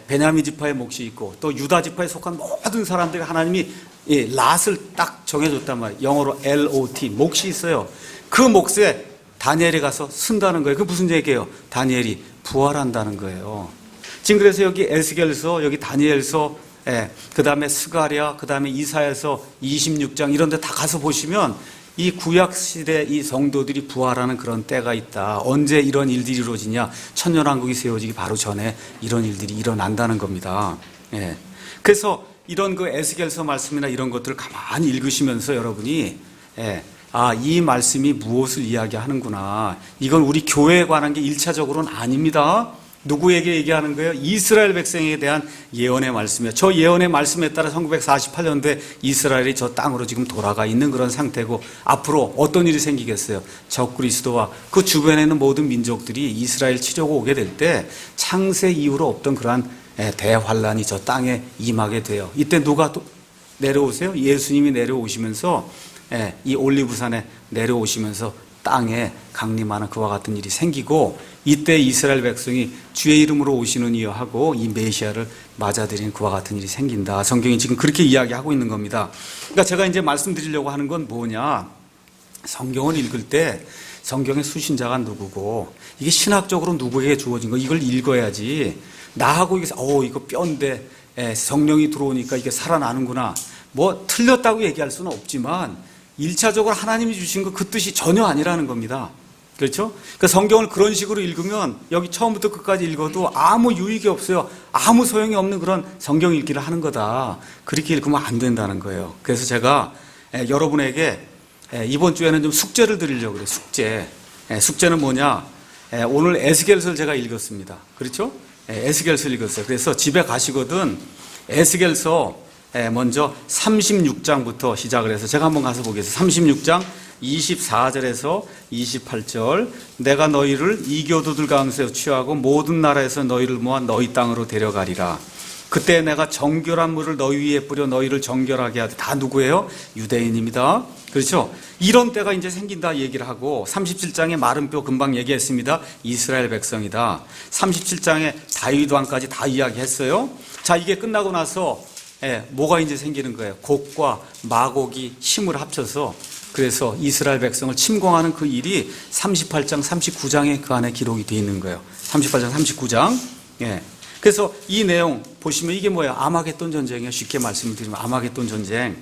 베냐민 지파의 몫이 있고, 또 유다 지파에 속한 모든 사람들이 하나님이 랏을 딱 정해줬단 말이에요. 영어로 LOT, 몫이 있어요. 그 몫에 다니엘이 가서 쓴다는 거예요. 그게 무슨 얘기예요? 다니엘이 부활한다는 거예요. 지금 그래서 여기 에스겔서, 여기 다니엘서, 그 다음에 스가랴, 그 다음에 이사야서 26장 이런 데 다 가서 보시면 이 구약시대 이 성도들이 부활하는 그런 때가 있다. 언제 이런 일들이 이루어지냐? 천년왕국이 세워지기 바로 전에 이런 일들이 일어난다는 겁니다. 예. 그래서 이런 그 에스겔서 말씀이나 이런 것들을 가만히 읽으시면서 여러분이 이 말씀이 무엇을 이야기하는구나. 이건 우리 교회에 관한 게 1차적으로는 아닙니다. 누구에게 얘기하는 거예요? 이스라엘 백성에 대한 예언의 말씀이에요. 저 예언의 말씀에 따라 1948년도에 이스라엘이 저 땅으로 지금 돌아가 있는 그런 상태고, 앞으로 어떤 일이 생기겠어요? 적그리스도와 그 주변에 있는 모든 민족들이 이스라엘 치려고 오게 될 때 창세 이후로 없던 그러한 대환란이 저 땅에 임하게 돼요. 이때 누가 또 내려오세요? 예수님이 내려오시면서 이 올리브산에 내려오시면서 땅에 강림하는 그와 같은 일이 생기고, 이때 이스라엘 백성이 주의 이름으로 오시는 이여 하고 이 메시아를 맞아들이는 그와 같은 일이 생긴다. 성경이 지금 그렇게 이야기하고 있는 겁니다. 그러니까 제가 이제 말씀드리려고 하는 건 뭐냐, 성경을 읽을 때 성경의 수신자가 누구고 이게 신학적으로 누구에게 주어진 거, 이걸 읽어야지 나하고 이거 뼈인데 성령이 들어오니까 이게 살아나는구나, 뭐 틀렸다고 얘기할 수는 없지만 1차적으로 하나님이 주신 거 그 뜻이 전혀 아니라는 겁니다. 그렇죠? 그러니까 성경을 그런 식으로 읽으면 여기 처음부터 끝까지 읽어도 아무 유익이 없어요. 아무 소용이 없는 그런 성경 읽기를 하는 거다. 그렇게 읽으면 안 된다는 거예요. 그래서 제가 여러분에게 이번 주에는 좀 숙제를 드리려고 그래요. 숙제는 뭐냐? 오늘 에스겔서를 제가 읽었습니다. 그렇죠? 에스겔서를 읽었어요. 그래서 집에 가시거든 에스겔서 먼저 36장부터 시작을 해서 제가 한번 가서 보겠습니다. 36장 24절에서 28절. 내가 너희를 이교도들 가운데서 취하고 모든 나라에서 너희를 모아 너희 땅으로 데려가리라. 그때 내가 정결한 물을 너희 위에 뿌려 너희를 정결하게 하되, 다 누구예요? 유대인입니다. 그렇죠? 이런 때가 이제 생긴다 얘기를 하고, 37장에 마른 뼈 금방 얘기했습니다. 이스라엘 백성이다. 37장에 다윗 왕까지 다 이야기했어요. 자, 이게 끝나고 나서 뭐가 이제 생기는 거예요? 곡과 마곡이 힘을 합쳐서, 그래서 이스라엘 백성을 침공하는 그 일이 38장, 39장에 그 안에 기록이 되어 있는 거예요. 38장, 39장. 그래서 이 내용 보시면 이게 뭐예요? 아마겟돈 전쟁이에요. 쉽게 말씀을 드리면 아마겟돈 전쟁.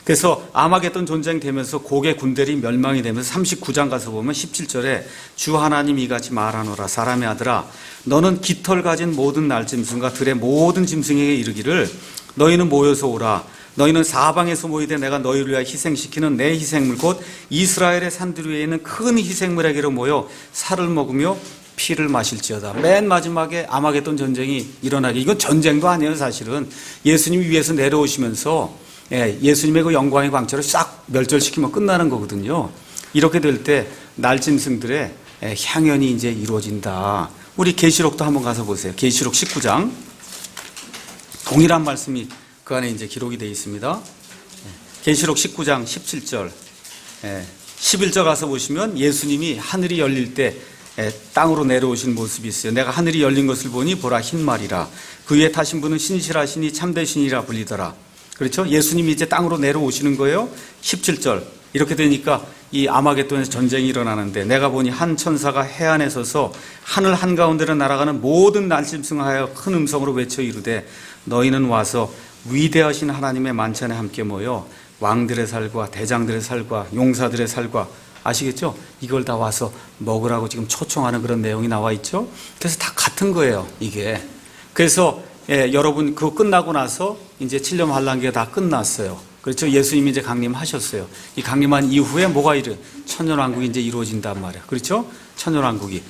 그래서 아마겟돈 전쟁 되면서 곡의 군대들이 멸망이 되면서 39장 가서 보면 17절에 주 하나님 이같이 말하노라. 사람의 아들아, 너는 깃털 가진 모든 날짐승과 들의 모든 짐승에게 이르기를 너희는 모여서 오라. 너희는 사방에서 모이되 내가 너희를 위하여 희생시키는 내 희생물 곧 이스라엘의 산들 위에 있는 큰 희생물에게로 모여 살을 먹으며 피를 마실지어다. 맨 마지막에 아마겟돈 전쟁이 일어나게, 이건 전쟁도 아니에요. 사실은 예수님이 위에서 내려오시면서 예수님의 그 영광의 광채를 싹 멸절시키면 끝나는 거거든요. 이렇게 될 때 날짐승들의 향연이 이제 이루어진다. 우리 계시록도 한번 가서 보세요. 계시록 19장. 동일한 말씀이 그 안에 이제 기록이 되어 있습니다. 계시록 19장 17절, 11절 가서 보시면 예수님이 하늘이 열릴 때 땅으로 내려오신 모습이 있어요. 내가 하늘이 열린 것을 보니 보라 흰말이라. 그 위에 타신 분은 신실하시니 참되시니라 불리더라. 그렇죠? 예수님이 이제 땅으로 내려오시는 거예요. 17절. 이렇게 되니까 이 아마겟돈에서 전쟁이 일어나는데, 내가 보니 한 천사가 해안에 서서 하늘 한가운데로 날아가는 모든 날짐승을 하여 큰 음성으로 외쳐 이르되, 너희는 와서 위대하신 하나님의 만찬에 함께 모여 왕들의 살과 대장들의 살과 용사들의 살과, 아시겠죠? 이걸 다 와서 먹으라고 지금 초청하는 그런 내용이 나와 있죠. 그래서 다 같은 거예요, 이게. 그래서 여러분 그거 끝나고 나서 이제 7년 환란기가 다 끝났어요. 그렇죠? 예수님이 이제 강림하셨어요. 이 강림한 이후에 뭐가 천년왕국이 이제 이루어진단 말이에요. 그렇죠? 천년왕국이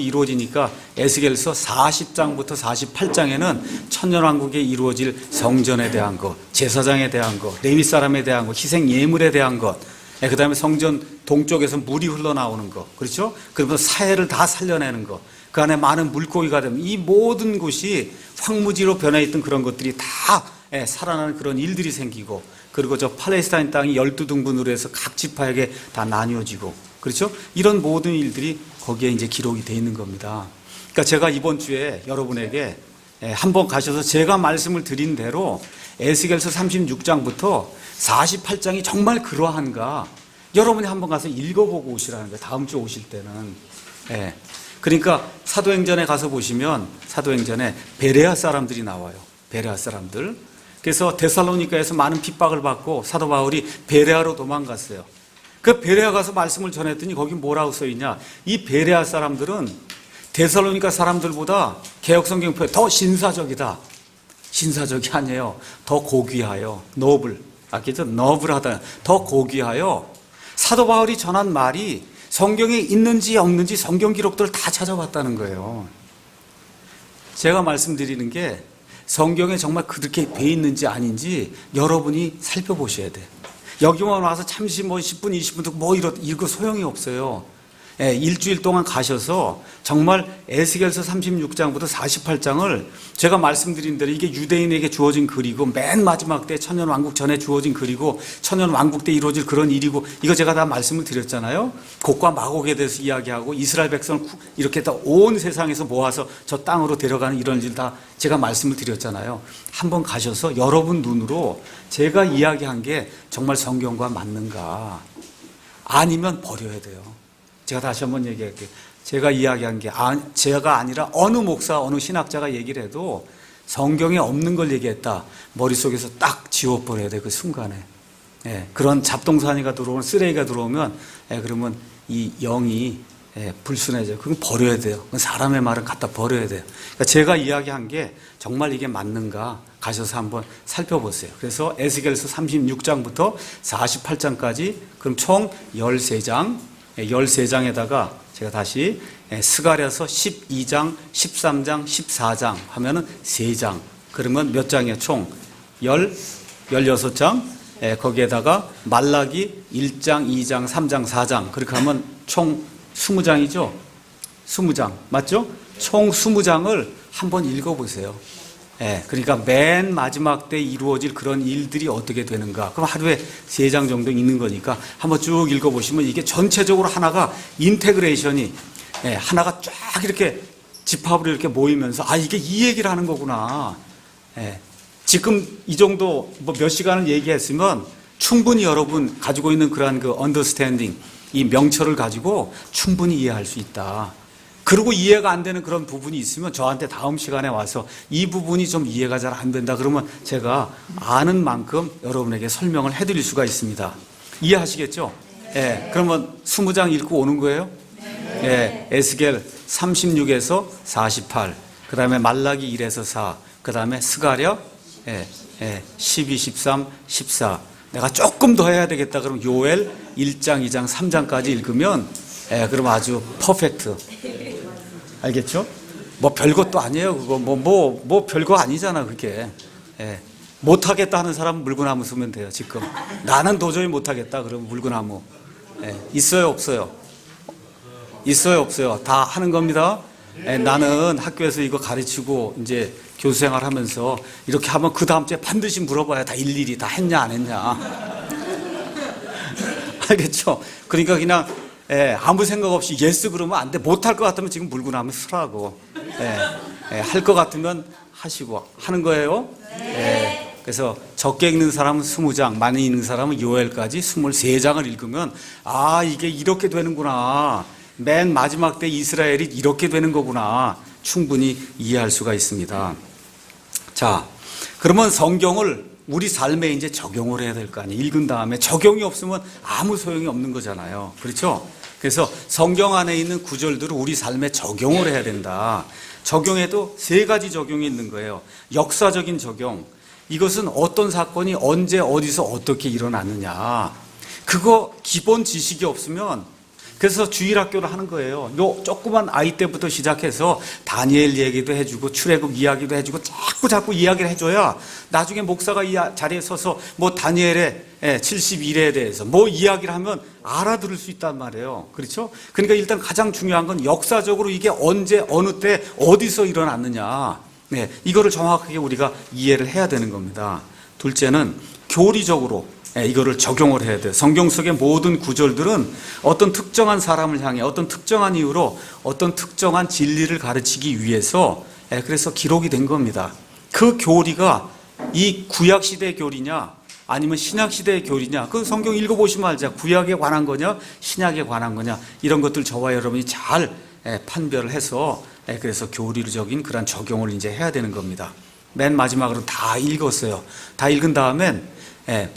이루어지니까 에스겔서 40장부터 48장에는 천년왕국에 이루어질 성전에 대한 것, 제사장에 대한 것, 레위 사람에 대한 것, 희생 예물에 대한 것, 그 다음에 성전 동쪽에서 물이 흘러나오는 것, 그렇죠? 그러면서 사해를 다 살려내는 것, 그 안에 많은 물고기가 되면 이 모든 곳이 황무지로 변해있던 그런 것들이 다 살아나는 그런 일들이 생기고, 그리고 저 팔레스타인 땅이 12등분으로 해서 각 지파에게 다 나뉘어지고, 그렇죠? 이런 모든 일들이 거기에 이제 기록이 되어 있는 겁니다. 그러니까 제가 이번 주에 여러분에게 한번 가셔서 제가 말씀을 드린 대로 에스겔서 36장부터 48장이 정말 그러한가, 여러분이 한번 가서 읽어보고 오시라는 거예요. 다음 주 오실 때는. 그러니까 사도행전에 가서 보시면 사도행전에 베레아 사람들이 나와요. 베레아 사람들. 그래서 데살로니가에서 많은 핍박을 받고 사도 바울이 베레아로 도망갔어요. 그 베레아 가서 말씀을 전했더니 거기 뭐라고 써있냐. 이 베레아 사람들은 데살로니가 사람들보다 개역성경표에 더 신사적이다. 신사적이 아니에요. 더 고귀하여. 노블. 아시죠? 너블하다. 더 고귀하여. 사도 바울이 전한 말이 성경에 있는지 없는지 성경 기록들을 다 찾아봤다는 거예요. 제가 말씀드리는 게 성경에 정말 그렇게 돼 있는지 아닌지 여러분이 살펴보셔야 돼요. 여기만 와서 잠시 10분, 20분 듣고 이거 소용이 없어요. 예, 일주일 동안 가셔서 정말 에스겔서 36장부터 48장을 제가 말씀드린 대로 이게 유대인에게 주어진 글이고 맨 마지막 때 천년왕국 전에 주어진 글이고 천년왕국 때 이루어질 그런 일이고 이거 제가 다 말씀을 드렸잖아요. 곡과 마곡에 대해서 이야기하고 이스라엘 백성을 이렇게 다 온 세상에서 모아서 저 땅으로 데려가는 이런 일 다 제가 말씀을 드렸잖아요. 한번 가셔서 여러분 눈으로 제가 이야기한 게 정말 성경과 맞는가 아니면 버려야 돼요. 제가 다시 한번 얘기할게요. 제가 이야기한 게 제가 아니라 어느 목사, 어느 신학자가 얘기를 해도 성경에 없는 걸 얘기했다. 머릿속에서 딱 지워버려야 돼, 그 순간에. 예, 그런 잡동사니가 들어오면, 쓰레기가 들어오면, 그러면 이 영이 불순해져요. 그건 버려야 돼요. 그건 사람의 말은 갖다 버려야 돼요. 그러니까 제가 이야기한 게 정말 이게 맞는가 가셔서 한번 살펴보세요. 그래서 에스겔서 36장부터 48장까지 그럼 총 13장, 13장에다가 제가 다시 스가랴서 12장, 13장, 14장 하면은 3장. 그러면 몇 장이에요? 총 16장. 거기에다가 말라기 1장, 2장, 3장, 4장. 그렇게 하면 총 20장이죠? 20장. 맞죠? 총 20장을 한번 읽어보세요. 그러니까 맨 마지막 때 이루어질 그런 일들이 어떻게 되는가. 그럼 하루에 3장 정도 있는 거니까 한번 쭉 읽어보시면 이게 전체적으로 하나가 인테그레이션이 하나가 쫙 이렇게 집합으로 이렇게 모이면서 이게 이 얘기를 하는 거구나. 지금 이 정도 몇 시간을 얘기했으면 충분히 여러분 가지고 있는 그러한 그 언더스탠딩, 이 명철을 가지고 충분히 이해할 수 있다. 그리고 이해가 안 되는 그런 부분이 있으면 저한테 다음 시간에 와서 이 부분이 좀 이해가 잘 안 된다 그러면 제가 아는 만큼 여러분에게 설명을 해드릴 수가 있습니다. 이해하시겠죠? 그러면 20장 읽고 오는 거예요? 에스겔 36에서 48, 그 다음에 말라기 1에서 4, 그 다음에 스가랴 12, 13, 14. 내가 조금 더 해야 되겠다 그러면 요엘 1장, 2장, 3장까지 읽으면 그럼 아주 퍼펙트. 알겠죠? 뭐 별것도 아니에요. 그거 뭐 별거 아니잖아, 그게. 못하겠다 하는 사람은 물구나무 쓰면 돼요, 지금. 나는 도저히 못하겠다, 그러면 물구나무. 있어요, 없어요? 있어요, 없어요? 다 하는 겁니다. 나는 학교에서 이거 가르치고 이제 교수 생활 하면서 이렇게 하면 그 다음 주에 반드시 물어봐야 다 일일이 다 했냐, 안 했냐. 알겠죠? 그러니까 그냥 아무 생각 없이 예스 그러면 안 돼. 못할 것 같으면 지금 물구나무 쓰라고. 할 것 같으면 하시고 하는 거예요. 그래서 적게 읽는 사람은 20장, 많이 읽는 사람은 요엘까지 23장을 읽으면 이게 이렇게 되는구나. 맨 마지막 때 이스라엘이 이렇게 되는 거구나. 충분히 이해할 수가 있습니다. 자, 그러면 성경을 우리 삶에 이제 적용을 해야 될 거 아니에요. 읽은 다음에 적용이 없으면 아무 소용이 없는 거잖아요. 그렇죠? 그래서 성경 안에 있는 구절들을 우리 삶에 적용을 해야 된다. 적용해도 3가지 적용이 있는 거예요. 역사적인 적용. 이것은 어떤 사건이 언제 어디서 어떻게 일어났느냐. 그거 기본 지식이 없으면 그래서 주일학교를 하는 거예요. 요 조그만 아이 때부터 시작해서 다니엘 얘기도 해주고 출애굽 이야기도 해주고 자꾸 이야기를 해줘야 나중에 목사가 이 자리에 서서 뭐 다니엘의 71회에 대해서 뭐 이야기를 하면 알아들을 수 있단 말이에요. 그렇죠? 그러니까 일단 가장 중요한 건 역사적으로 이게 언제 어느 때 어디서 일어났느냐. 이거를 정확하게 우리가 이해를 해야 되는 겁니다. 둘째는 교리적으로 이거를 적용을 해야 돼요. 성경 속의 모든 구절들은 어떤 특정한 사람을 향해 어떤 특정한 이유로 어떤 특정한 진리를 가르치기 위해서 그래서 기록이 된 겁니다. 그 교리가 이 구약시대의 교리냐 아니면 신약시대의 교리냐, 그 성경 읽어보시면 알죠. 구약에 관한 거냐 신약에 관한 거냐, 이런 것들 저와 여러분이 잘 판별을 해서 그래서 교리적인 그런 적용을 이제 해야 되는 겁니다. 맨 마지막으로 다 읽었어요. 다 읽은 다음엔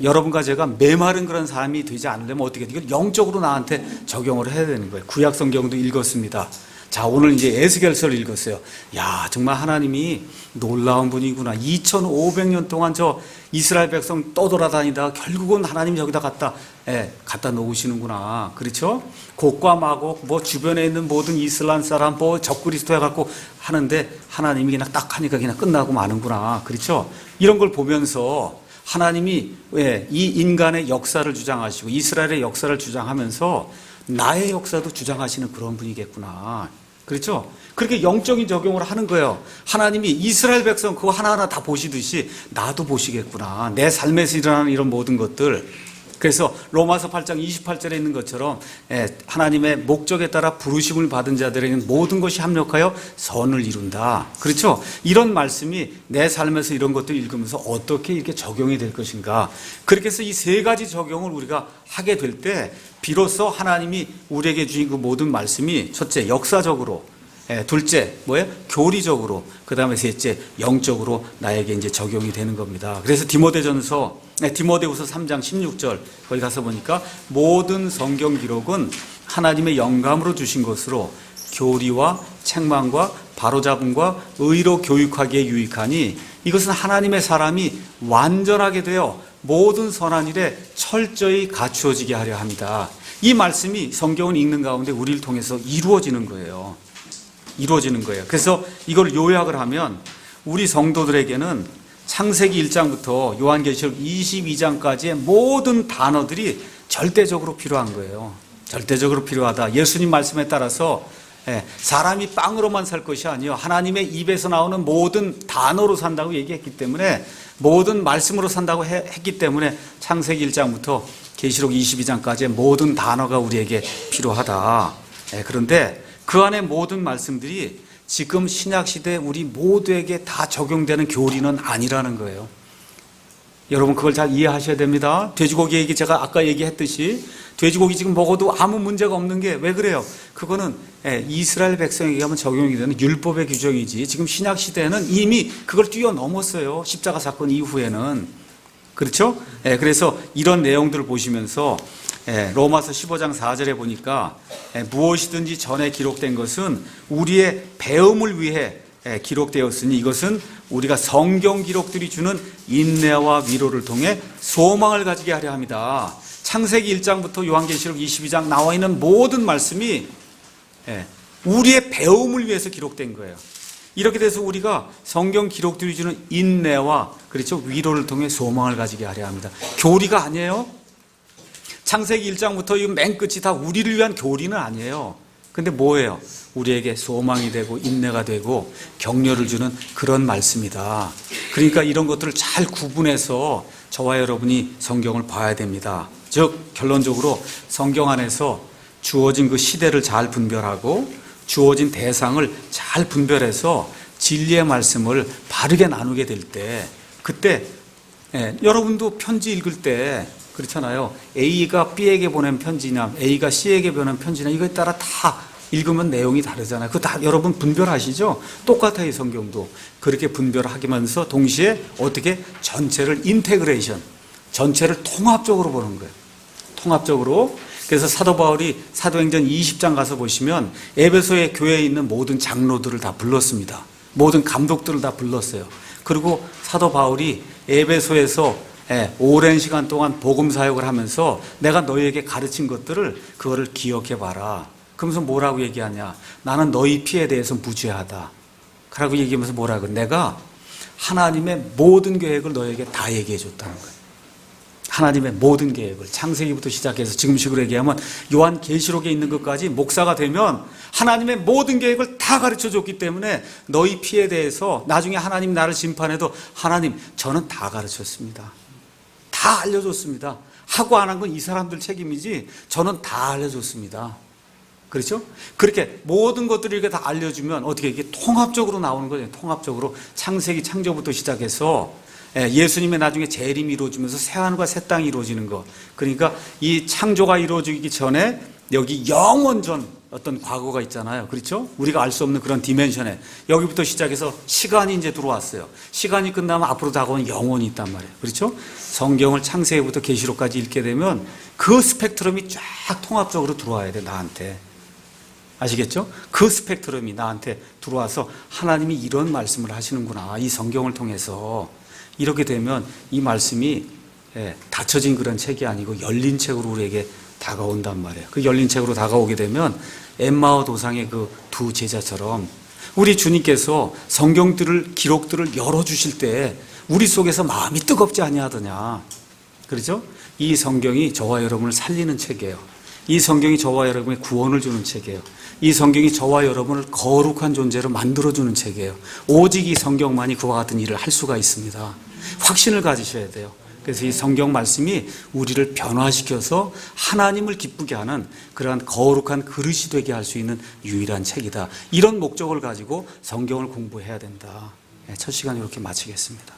여러분과 제가 메마른 그런 사람이 되지 않으려면 어떻게 해요? 이걸 영적으로 나한테 적용을 해야 되는 거예요. 구약 성경도 읽었습니다. 자, 오늘 이제 에스겔서를 읽었어요. 야, 정말 하나님이 놀라운 분이구나. 2500년 동안 저 이스라엘 백성 떠돌아다니다 결국은 하나님이 저기다 갖다 놓으시는구나. 그렇죠? 곡과 마곡, 주변에 있는 모든 이슬람 사람, 적그리스도 해갖고 하는데 하나님이 그냥 딱 하니까 그냥 끝나고 마는구나. 그렇죠? 이런 걸 보면서 하나님이 이 인간의 역사를 주장하시고 이스라엘의 역사를 주장하면서 나의 역사도 주장하시는 그런 분이겠구나. 그렇죠? 그렇게 영적인 적용을 하는 거예요. 하나님이 이스라엘 백성 그거 하나하나 다 보시듯이 나도 보시겠구나. 내 삶에서 일어나는 이런 모든 것들. 그래서 로마서 8장 28절에 있는 것처럼 하나님의 목적에 따라 부르심을 받은 자들에게는 모든 것이 합력하여 선을 이룬다. 그렇죠? 이런 말씀이 내 삶에서 이런 것들 읽으면서 어떻게 이렇게 적용이 될 것인가. 그렇게 해서 이 세 가지 적용을 우리가 하게 될 때 비로소 하나님이 우리에게 주신 그 모든 말씀이 첫째 역사적으로, 둘째 교리적으로, 그 다음에 셋째 영적으로 나에게 이제 적용이 되는 겁니다. 그래서 디모데후서 3장 16절 거기 가서 보니까 모든 성경 기록은 하나님의 영감으로 주신 것으로 교리와 책망과 바로잡음과 의로 교육하기에 유익하니 이것은 하나님의 사람이 완전하게 되어 모든 선한 일에 철저히 갖추어지게 하려 합니다. 이 말씀이 성경을 읽는 가운데 우리를 통해서 이루어지는 거예요. 그래서 이걸 요약을 하면 우리 성도들에게는 창세기 1장부터 요한계시록 22장까지의 모든 단어들이 절대적으로 필요한 거예요. 절대적으로 필요하다. 예수님 말씀에 따라서 사람이 빵으로만 살 것이 아니요 하나님의 입에서 나오는 모든 단어로 산다고 얘기했기 때문에, 모든 말씀으로 산다고 했기 때문에 창세기 1장부터 계시록 22장까지의 모든 단어가 우리에게 필요하다. 그런데 그 안에 모든 말씀들이 지금 신약시대 우리 모두에게 다 적용되는 교리는 아니라는 거예요. 여러분 그걸 잘 이해하셔야 됩니다. 돼지고기 얘기 제가 아까 얘기했듯이 돼지고기 지금 먹어도 아무 문제가 없는 게 왜 그래요? 그거는 이스라엘 백성에게 하면 적용이 되는 율법의 규정이지 지금 신약시대에는 이미 그걸 뛰어넘었어요. 십자가 사건 이후에는. 그렇죠? 그래서 이런 내용들을 보시면서 로마서 15장 4절에 보니까 무엇이든지 전에 기록된 것은 우리의 배움을 위해 기록되었으니 이것은 우리가 성경 기록들이 주는 인내와 위로를 통해 소망을 가지게 하려 합니다. 창세기 1장부터 요한계시록 22장 나와 있는 모든 말씀이 우리의 배움을 위해서 기록된 거예요. 이렇게 돼서 우리가 성경 기록들이 주는 인내와 그렇죠 위로를 통해 소망을 가지게 하려 합니다. 교리가 아니에요. 창세기 1장부터 이 맨 끝이 다 우리를 위한 교리는 아니에요. 근데 뭐예요? 우리에게 소망이 되고 인내가 되고 격려를 주는 그런 말씀이다. 그러니까 이런 것들을 잘 구분해서 저와 여러분이 성경을 봐야 됩니다. 즉 결론적으로 성경 안에서 주어진 그 시대를 잘 분별하고 주어진 대상을 잘 분별해서 진리의 말씀을 바르게 나누게 될 때, 그때 여러분도 편지 읽을 때 그렇잖아요. A가 B에게 보낸 편지냐 A가 C에게 보낸 편지냐 이거에 따라 다 읽으면 내용이 다르잖아요. 그거 다 여러분 분별하시죠? 똑같아요. 성경도 그렇게 분별하면서 동시에 어떻게 전체를 인테그레이션, 전체를 통합적으로 보는 거예요. 통합적으로. 그래서 사도 바울이 사도행전 20장 가서 보시면 에베소의 교회에 있는 모든 장로들을 다 불렀습니다. 모든 감독들을 다 불렀어요. 그리고 사도 바울이 에베소에서 오랜 시간 동안 복음 사역을 하면서 내가 너희에게 가르친 것들을 그거를 기억해 봐라. 그러면서 뭐라고 얘기하냐? 나는 너희 피에 대해서 무죄하다. 그러고 얘기하면서 뭐라고? 내가 하나님의 모든 계획을 너희에게 다 얘기해 줬다는 거예요. 하나님의 모든 계획을 창세기부터 시작해서 지금식으로 얘기하면 요한계시록에 있는 것까지 목사가 되면 하나님의 모든 계획을 다 가르쳐 줬기 때문에 너희 피에 대해서 나중에 하나님 나를 심판해도 하나님 저는 다 가르쳤습니다. 다 알려줬습니다. 하고 안 한 건 이 사람들 책임이지 저는 다 알려줬습니다. 그렇죠? 그렇게 모든 것들을 이렇게 다 알려주면 어떻게 이게 통합적으로 나오는 거예요. 통합적으로 창세기 창조부터 시작해서 예수님의 나중에 재림이 이루어지면서 새하늘과 새 땅이 이루어지는 것. 그러니까 이 창조가 이루어지기 전에 여기 영원전 어떤 과거가 있잖아요. 그렇죠? 우리가 알 수 없는 그런 디멘션에 여기부터 시작해서 시간이 이제 들어왔어요. 시간이 끝나면 앞으로 다가오는 영혼이 있단 말이에요. 그렇죠? 성경을 창세기부터 계시록까지 읽게 되면 그 스펙트럼이 쫙 통합적으로 들어와야 돼, 나한테. 아시겠죠? 그 스펙트럼이 나한테 들어와서 하나님이 이런 말씀을 하시는구나. 이 성경을 통해서. 이렇게 되면 이 말씀이 닫혀진 그런 책이 아니고 열린 책으로 우리에게 다가온단 말이에요. 그 열린 책으로 다가오게 되면 엠마오 도상의 그 두 제자처럼 우리 주님께서 성경들을 기록들을 열어주실 때 우리 속에서 마음이 뜨겁지 아니하더냐. 그렇죠? 이 성경이 저와 여러분을 살리는 책이에요. 이 성경이 저와 여러분의 구원을 주는 책이에요. 이 성경이 저와 여러분을 거룩한 존재로 만들어주는 책이에요. 오직 이 성경만이 그와 같은 일을 할 수가 있습니다. 확신을 가지셔야 돼요. 그래서 이 성경 말씀이 우리를 변화시켜서 하나님을 기쁘게 하는 그러한 거룩한 그릇이 되게 할 수 있는 유일한 책이다. 이런 목적을 가지고 성경을 공부해야 된다. 첫 시간 이렇게 마치겠습니다.